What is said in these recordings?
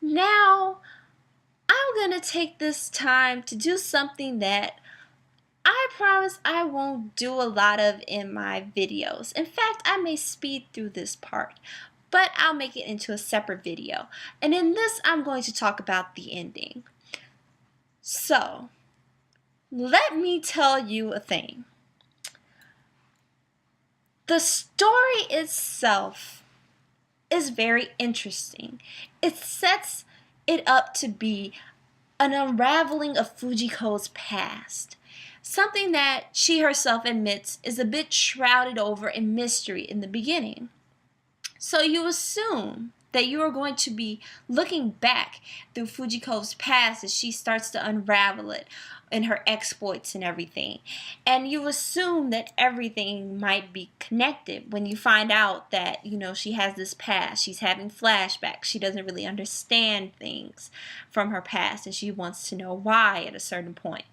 Now, I'm going to take this time to do something that I promise I won't do a lot of in my videos. In fact, I may speed through this part, but I'll make it into a separate video. And in this, I'm going to talk about the ending. So, let me tell you a thing. The story itself is very interesting. It sets it up to be an unraveling of Fujiko's past. Something that she herself admits is a bit shrouded over in mystery in the beginning. So you assume that you are going to be looking back through Fujiko's past as she starts to unravel it in her exploits and everything. And you assume that everything might be connected when you find out that, she has this past. She's having flashbacks. She doesn't really understand things from her past, and she wants to know why at a certain point.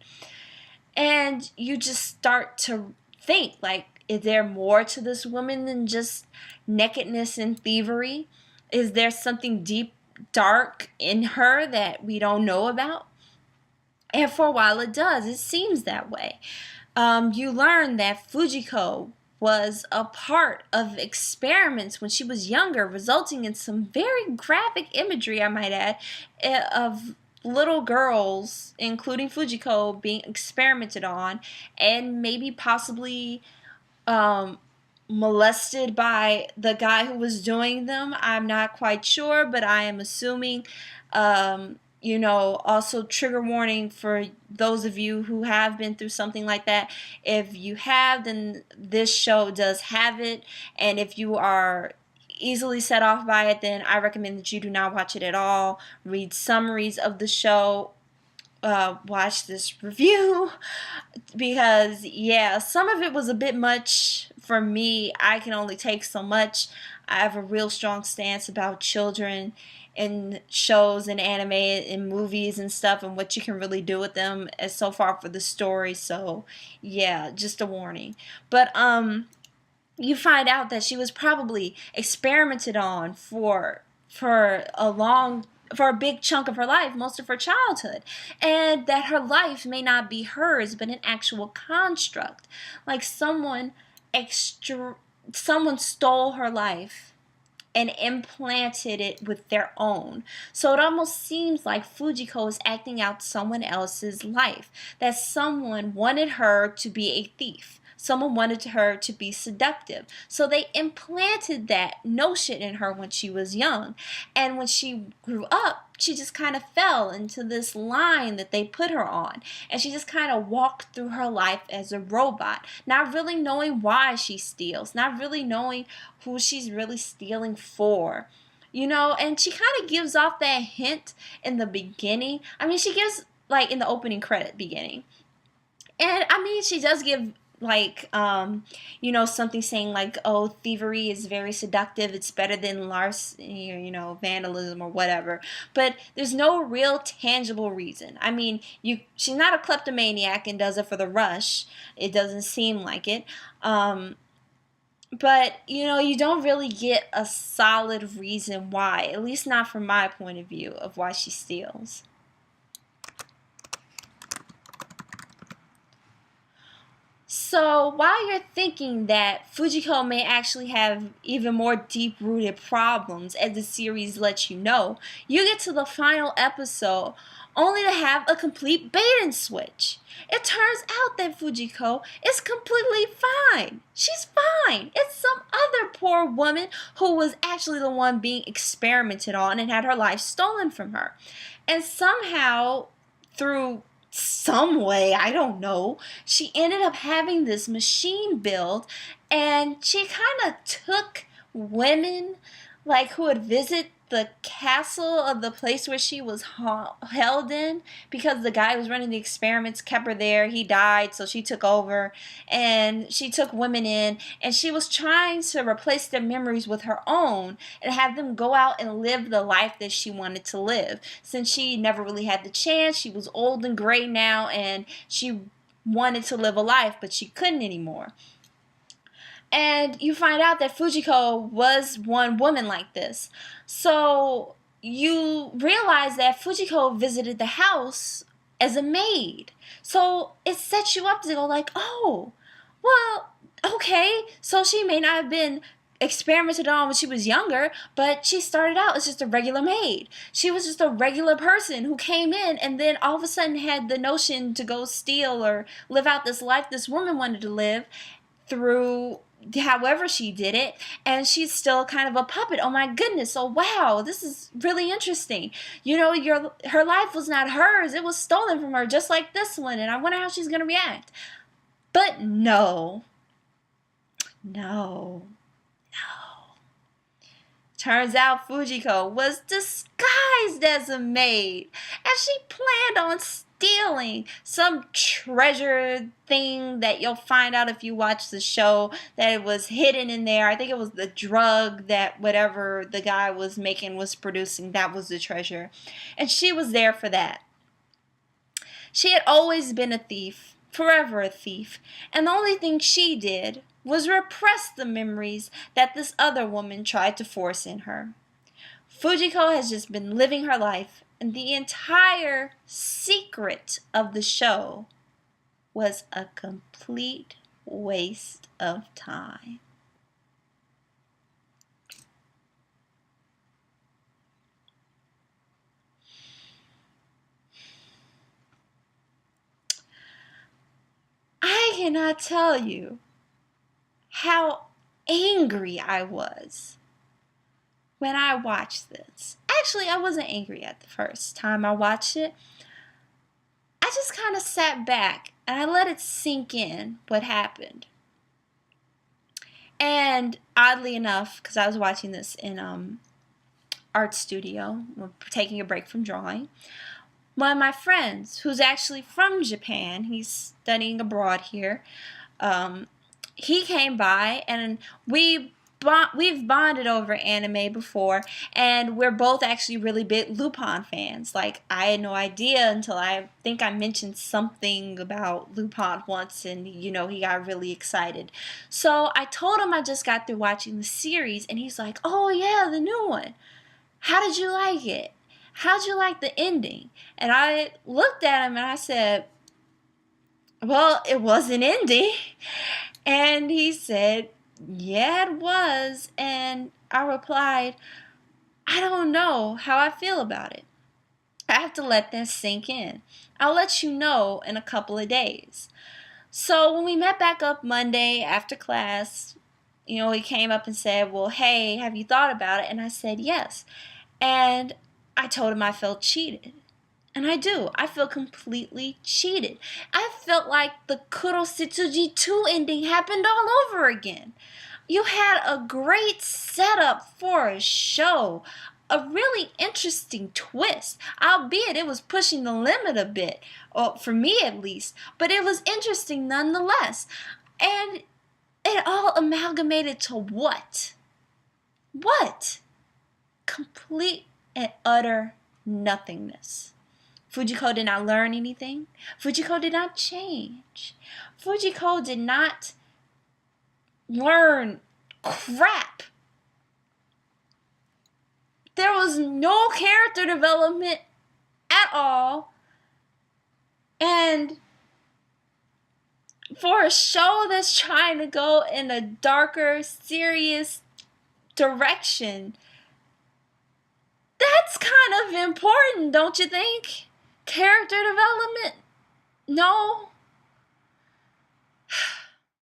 And you just start to think, like, is there more to this woman than just nakedness and thievery? Is there something deep, dark in her that we don't know about? And for a while it does. It seems that way. You learn that Fujiko was a part of experiments when she was younger, resulting in some very graphic imagery, I might add, of little girls, including Fujiko, being experimented on and maybe possibly molested by the guy who was doing them. I'm not quite sure, but I am assuming. Also trigger warning for those of you who have been through something like that. If you have, then this show does have it. And if you are easily set off by it, then I recommend that you do not watch it at all. Read summaries of the show. Watch this review, because some of it was a bit much for me. I can only take so much. I have a real strong stance about children in shows and anime and movies and stuff, and what you can really do with them as so far for the story. So just a warning. But you find out that she was probably experimented on for a big chunk of her life, most of her childhood, and that her life may not be hers but an actual construct, like someone stole her life and implanted it with their own. So it almost seems like Fujiko is acting out someone else's life, that someone wanted her to be a thief. Someone wanted her to be seductive. So they implanted that notion in her when she was young. And when she grew up, she just kind of fell into this line that they put her on. And she just kind of walked through her life as a robot, not really knowing why she steals, not really knowing who she's really stealing for. And she kind of gives off that hint in the beginning. I mean, she gives, like, in the opening credit beginning. And, I mean, she does give something saying like, oh, thievery is very seductive, it's better than larceny, vandalism or whatever. But there's no real tangible reason. I mean, she's not a kleptomaniac and does it for the rush. It doesn't seem like it. But, you don't really get a solid reason why, at least not from my point of view of why she steals. So while you're thinking that Fujiko may actually have even more deep-rooted problems, as the series lets you know, you get to the final episode only to have a complete bait and switch. It turns out that Fujiko is completely fine. She's fine. It's some other poor woman who was actually the one being experimented on and had her life stolen from her. And somehow, through some way, I don't know, she ended up having this machine built, and she kind of took women like who would visit the castle of the place where she was held in, because the guy who was running the experiments kept her there. He died, so she took over, and she took women in, and she was trying to replace their memories with her own and have them go out and live the life that she wanted to live. Since she never really had the chance, she was old and gray now, and she wanted to live a life, but she couldn't anymore. And you find out that Fujiko was one woman like this. So you realize that Fujiko visited the house as a maid. So it sets you up to go like, oh, well, okay, so she may not have been experimented on when she was younger, but she started out as just a regular maid. She was just a regular person who came in and then all of a sudden had the notion to go steal or live out this life this woman wanted to live through however she did it, and she's still kind of a puppet. Oh my goodness. Oh wow, this is really interesting. You know, her life was not hers, it was stolen from her, just like this one, and I wonder how she's gonna react. But no. Turns out Fujiko was disguised as a maid, and she planned on stealing some treasure thing that you'll find out if you watch the show, that it was hidden in there. I think it was the drug that whatever the guy was making was producing. That was the treasure. And she was there for that. She had always been a thief, forever a thief, and the only thing she did was repress the memories that this other woman tried to force in her. Fujiko has just been living her life, and the entire secret of the show was a complete waste of time. I cannot tell you how angry I was when I watched this. Actually, I wasn't angry at the first time I watched it. I just kind of sat back and I let it sink in what happened. And oddly enough, because I was watching this in art studio, taking a break from drawing, one of my friends, who's actually from Japan, he's studying abroad here, he came by and we've bonded over anime before, and we're both actually really big Lupin fans. Like, I had no idea until I think I mentioned something about Lupin once, and you know, he got really excited. So I told him I just got through watching the series, and he's like, oh yeah, the new one. How did you like it? How'd you like the ending? And I looked at him and I said, well, it wasn't ending. And he said, yeah, it was. And I replied, I don't know how I feel about it. I have to let this sink in. I'll let you know in a couple of days. So when we met back up Monday after class, you know, he came up and said, well, hey, have you thought about it? And I said, yes. And I told him I felt cheated. And I do. I feel completely cheated. I felt like the Kurositsuji 2 ending happened all over again. You had a great setup for a show, a really interesting twist, albeit it was pushing the limit a bit, or for me at least, but it was interesting nonetheless. And it all amalgamated to what? What? Complete and utter nothingness. Fujiko did not learn anything. Fujiko did not change. Fujiko did not learn crap. There was no character development at all. And for a show that's trying to go in a darker, serious direction, that's kind of important, don't you think? Character development? No,